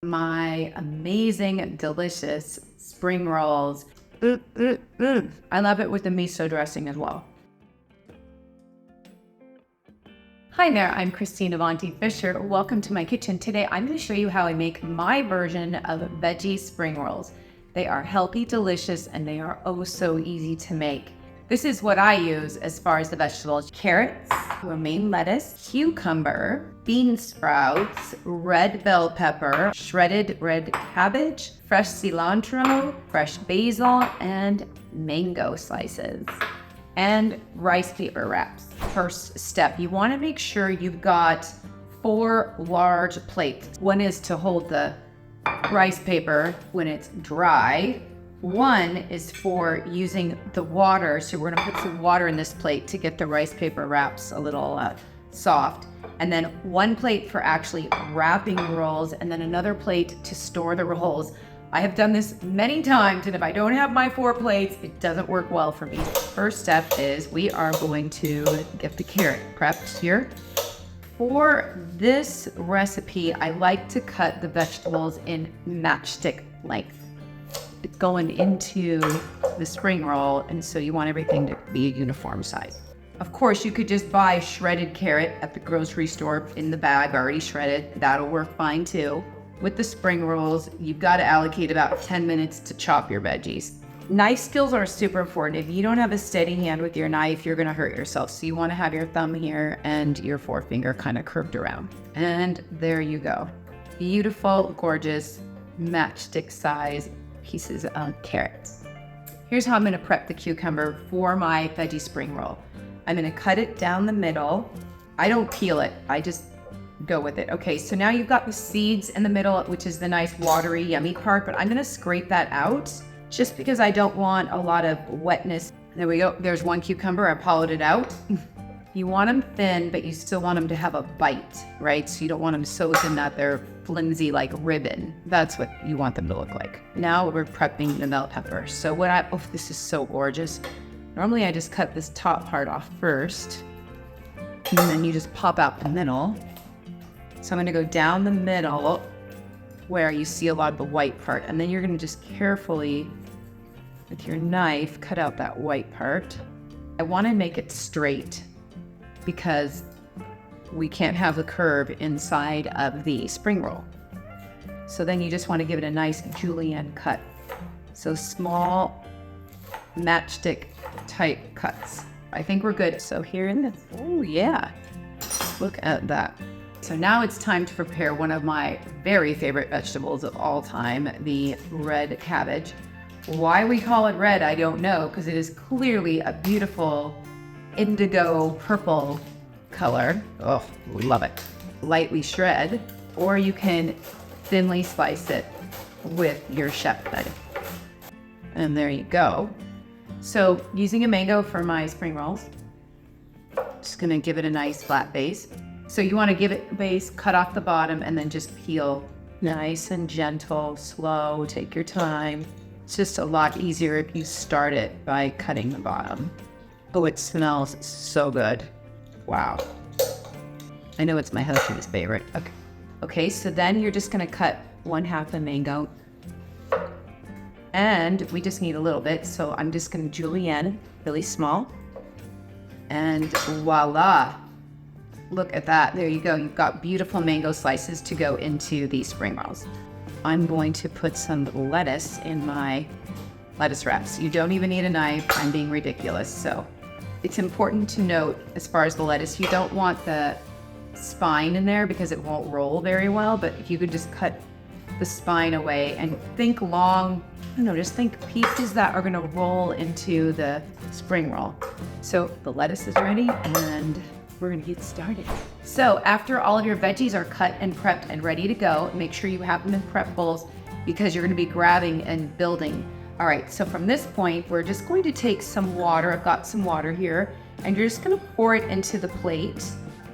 my amazing, delicious spring rolls. I love it with the miso dressing as well. Hi there, I'm Christine Avanti Fisher. Welcome to my kitchen. Today I'm going to show you how I make my version of veggie spring rolls. They are healthy, delicious, and they are oh so easy to make. This is what I use as far as the vegetables: carrots, romaine lettuce, cucumber, bean sprouts, red bell pepper, shredded red cabbage, fresh cilantro, fresh basil, and mango slices, and rice paper wraps. First step, you want to make sure you've got 4 large plates. One is to hold the rice paper when it's dry. One is for using the water. So we're gonna put some water in this plate to get the rice paper wraps a little soft. And then one plate for actually wrapping rolls, and then another plate to store the rolls. I have done this many times, and if I don't have my 4 plates, it doesn't work well for me. First step is we are going to get the carrot prepped here. For this recipe, I like to cut the vegetables in matchstick length. It's going into the spring roll, and so you want everything to be a uniform size. Of course, you could just buy shredded carrot at the grocery store in the bag, already shredded. That'll work fine too. With the spring rolls, you've got to allocate about 10 minutes to chop your veggies. Knife skills are super important. If you don't have a steady hand with your knife, you're going to hurt yourself. So you want to have your thumb here and your forefinger kind of curved around. And there you go. Beautiful, gorgeous, matchstick size pieces of carrots. Here's how I'm going to prep the cucumber for my veggie spring roll. I'm going to cut it down the middle. I don't peel it. I just go with it. Okay, so now you've got the seeds in the middle, which is the nice watery, yummy part, but I'm going to scrape that out just because I don't want a lot of wetness. There we go. There's one cucumber. I hollowed it out. You want them thin, but you still want them to have a bite, right? So you don't want them so thin that they're flimsy like ribbon. That's what you want them to look like. Now we're prepping the bell pepper. So this is so gorgeous. Normally I just cut this top part off first, and then you just pop out the middle. So I'm going to go down the middle where you see a lot of the white part, and then you're going to just carefully with your knife cut out that white part. I want to make it straight because we can't have the curve inside of the spring roll. So then you just want to give it a nice julienne cut. So small matchstick type cuts. I think we're good. So here in this, oh yeah, look at that. So now it's time to prepare one of my very favorite vegetables of all time, the red cabbage. Why we call it red, I don't know, because it is clearly a beautiful indigo purple color. Oh, we love it. Lightly shred, or you can thinly slice it with your chef knife. And there you go. So using a mango for my spring rolls, just gonna give it a nice flat base. So you want to give it a base, cut off the bottom, and then just peel nice and gentle, slow, take your time. It's just a lot easier if you start it by cutting the bottom. Oh, it smells so good. Wow. I know it's my husband's favorite. Okay, so then you're just going to cut 1/2 the mango. And we just need a little bit, so I'm just going to julienne really small. And voila. Look at that. There you go. You've got beautiful mango slices to go into these spring rolls. I'm going to put some lettuce in my lettuce wraps. You don't even need a knife. I'm being ridiculous. So it's important to note, as far as the lettuce, you don't want the spine in there because it won't roll very well. But if you could just cut the spine away and think long, just think pieces that are going to roll into the spring roll. So the lettuce is ready, and we're gonna get started. So after all of your veggies are cut and prepped and ready to go, make sure you have them in prep bowls because you're gonna be grabbing and building. All right, so from this point, we're just going to take some water. I've got some water here, and you're just gonna pour it into the plate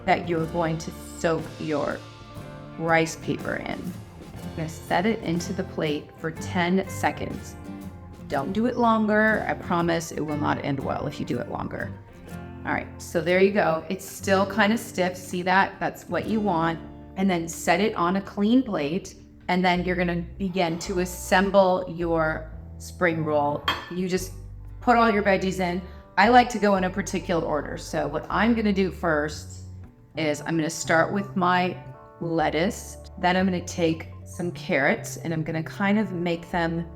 that you're going to soak your rice paper in. I'm gonna set it into the plate for 10 seconds. Don't do it longer. I promise it will not end well if you do it longer. All right, so there you go. It's still kind of stiff. See that? That's what you want. And then set it on a clean plate. And then you're gonna begin to assemble your spring roll. You just put all your veggies in. I like to go in a particular order. So what I'm gonna do first is I'm gonna start with my lettuce. Then I'm gonna take some carrots and I'm gonna kind of make them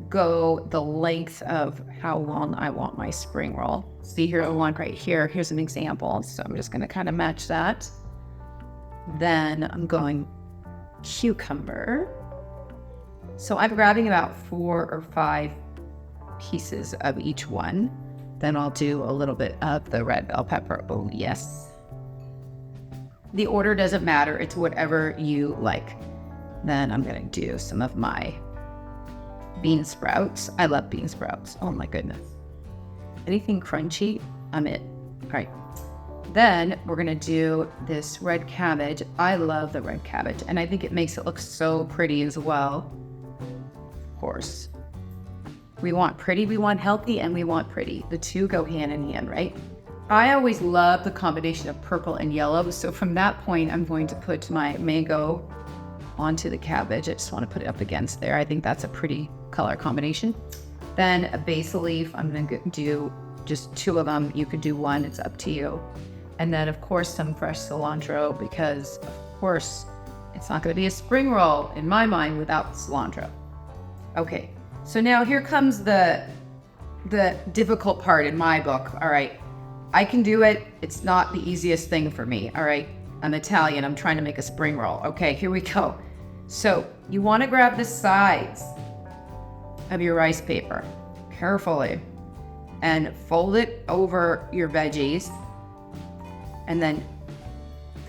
go the length of how long I want my spring roll. See here, one right here. Here's an example. So I'm just gonna kind of match that. Then I'm going cucumber. So I'm grabbing about 4 or 5 pieces of each one. Then I'll do a little bit of the red bell pepper. Oh yes. The order doesn't matter. It's whatever you like. Then I'm gonna do some of my bean sprouts. I love bean sprouts. Oh my goodness. Anything crunchy, I'm it. All right. Then we're gonna do this red cabbage. I love the red cabbage and I think it makes it look so pretty as well. Of course. We want pretty, we want healthy, and we want pretty. The two go hand in hand, right? I always love the combination of purple and yellow. So from that point, I'm going to put my mango onto the cabbage. I just want to put it up against there. I think that's a pretty color combination. Then a basil leaf. I'm going to do just 2 of them. You could do 1. It's up to you. And then, of course, some fresh cilantro because, of course, it's not going to be a spring roll in my mind without cilantro. Okay, so now here comes the difficult part in my book. All right, I can do it. It's not the easiest thing for me. All right, I'm Italian. I'm trying to make a spring roll. Okay, here we go. So you want to grab the sides of your rice paper carefully and fold it over your veggies and then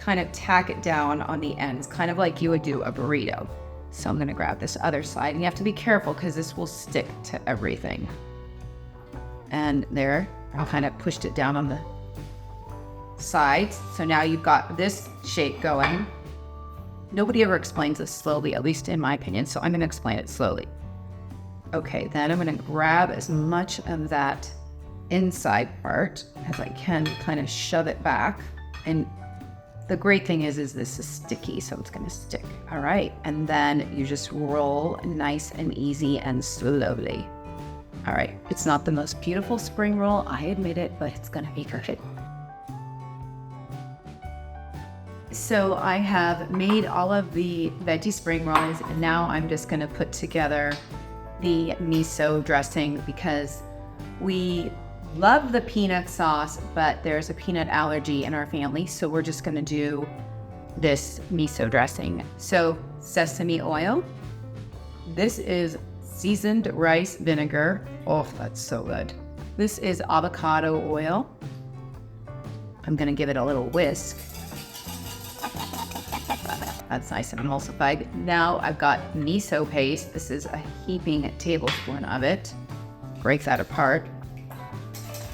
kind of tack it down on the ends, kind of like you would do a burrito. So I'm going to grab this other side, and you have to be careful because this will stick to everything. And there, I kind of pushed it down on the sides. So now you've got this shape going. Nobody ever explains this slowly, at least in my opinion, so I'm going to explain it slowly. Okay, then I'm going to grab as much of that inside part as I can, kind of shove it back. And the great thing is this is sticky, so it's going to stick. All right, and then you just roll nice and easy and slowly. All right, it's not the most beautiful spring roll, I admit it, but it's going to be perfect. So I have made all of the veggie spring rolls, and now I'm just going to put together the miso dressing because we love the peanut sauce, but there's a peanut allergy in our family, so we're just going to do this miso dressing. So sesame oil. This is seasoned rice vinegar. Oh, that's so good. This is avocado oil. I'm going to give it a little whisk. That's nice and emulsified. Now I've got miso paste. This is a heaping tablespoon of it. Break that apart.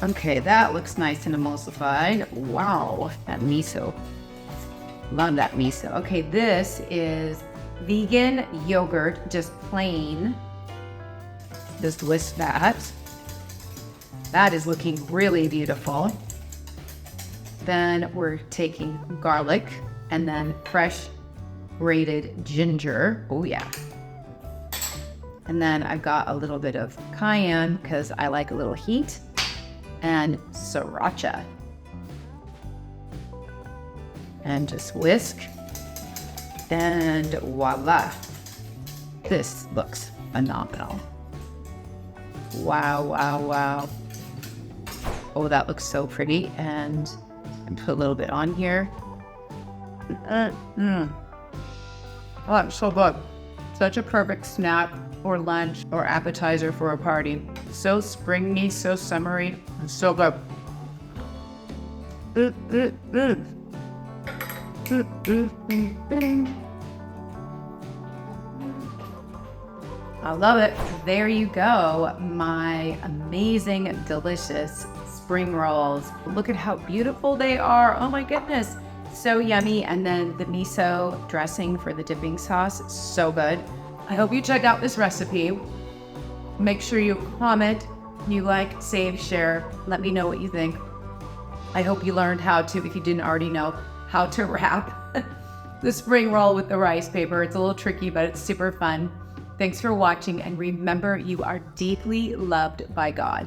Okay, that looks nice and emulsified. Wow, that miso. Love that miso. Okay, this is vegan yogurt, just plain. Just whisk that. That is looking really beautiful. Then we're taking garlic and then fresh grated ginger. Oh yeah. And then I've got a little bit of cayenne because I like a little heat, and sriracha. And just whisk. And voila. This looks phenomenal. Wow, wow, wow. Oh, that looks so pretty. And put a little bit on here. Oh, that's so good. Such a perfect snack or lunch or appetizer for a party. So springy, so summery, and so good. I love it. There you go. My amazing, delicious spring rolls. Look at how beautiful they are. Oh my goodness. So yummy. And then the miso dressing for the dipping sauce, so good. I hope you check out this recipe. Make sure you comment, you like, save, share. Let me know what you think. I hope you learned how to, if you didn't already know, how to wrap the spring roll with the rice paper. It's a little tricky, but it's super fun. Thanks for watching, and remember, you are deeply loved by God.